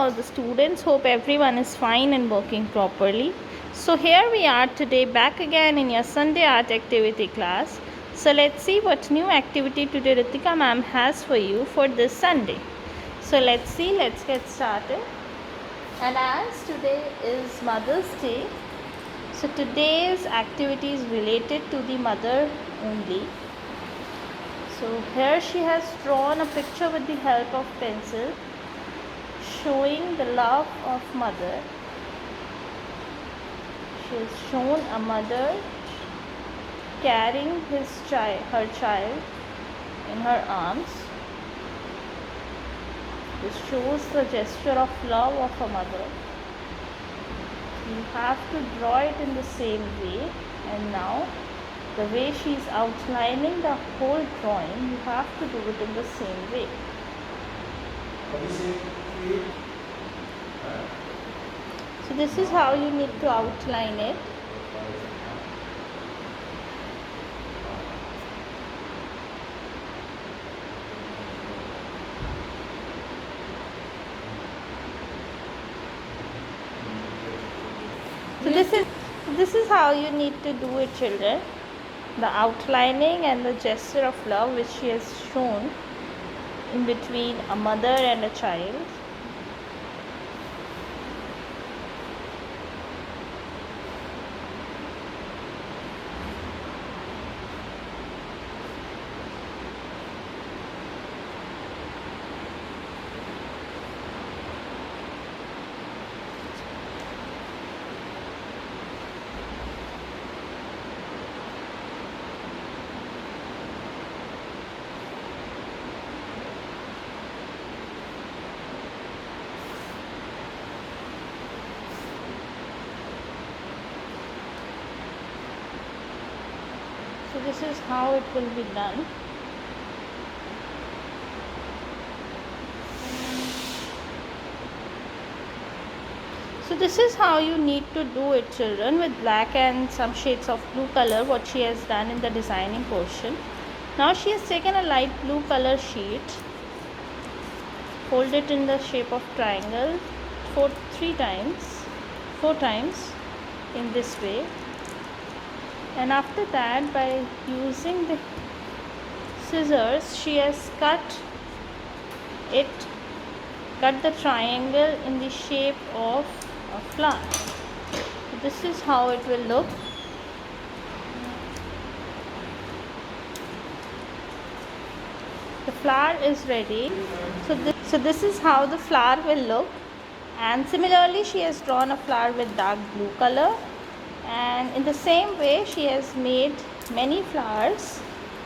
all the students. Hope everyone is fine and working properly. So here we are today back again in your Sunday art activity class. So let's see what new activity today Ritika ma'am has for you for this Sunday. So let's get started. And as today is Mother's Day, so today's activity is related to the mother only. So here she has drawn a picture with the help of pencil, showing the love of mother. She has shown a mother carrying her child in her arms. This shows the gesture of love of a mother. You have to draw it in the same way, and now the way she is outlining the whole drawing, you have to do it in the same way. So this is how you need to outline it. So this is how you need to do it, children. The outlining and the gesture of love which she has shown in between a mother and a child. So this is how it will be done. So this is how you need to do it, children, with black and some shades of blue color, what she has done in the designing portion. Now she has taken a light blue color sheet, fold it in the shape of triangle four times in this way. And after that, by using the scissors, she has cut the triangle in the shape of a flower. So this is how it will look. The flower is ready. So this is how the flower will look. And similarly, she has drawn a flower with dark blue color. And in the same way, she has made many flowers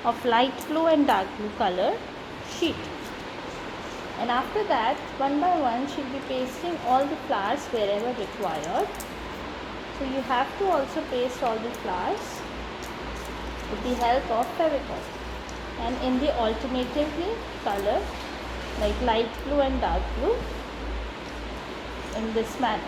of light blue and dark blue color sheet. And after that, one by one, she'll be pasting all the flowers wherever required. So you have to also paste all the flowers with the help of Fevicol and in the alternatively color, like light blue and dark blue, in this manner.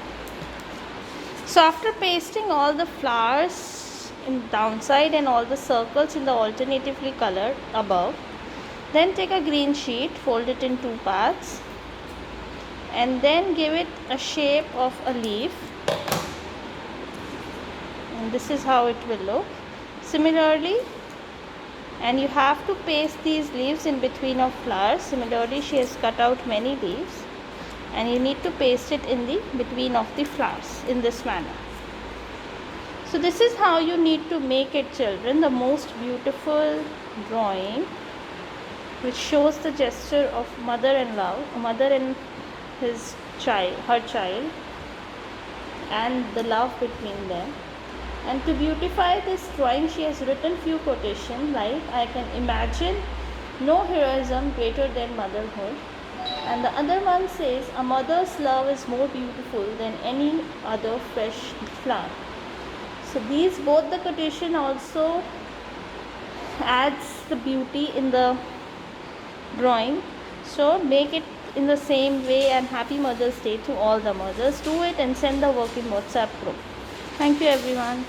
So after pasting all the flowers in downside and all the circles in the alternatively colored above, then take a green sheet, fold it in two parts, and then give it a shape of a leaf. And this is how it will look. Similarly, and you have to paste these leaves in between of flowers. Similarly, she has cut out many leaves, and you need to paste it in the between of the flowers in this manner. So this is how you need to make it, children, the most beautiful drawing which shows the gesture of mother and love, a mother and her child, and the love between them. And to beautify this drawing, she has written few quotations like, I can imagine no heroism greater than motherhood. And the other one says, a mother's love is more beautiful than any other fresh flower. So these both the quotation also adds the beauty in the drawing. So make it in the same way, and happy Mother's Day to all the mothers. Do it and send the work in WhatsApp group. Thank you everyone.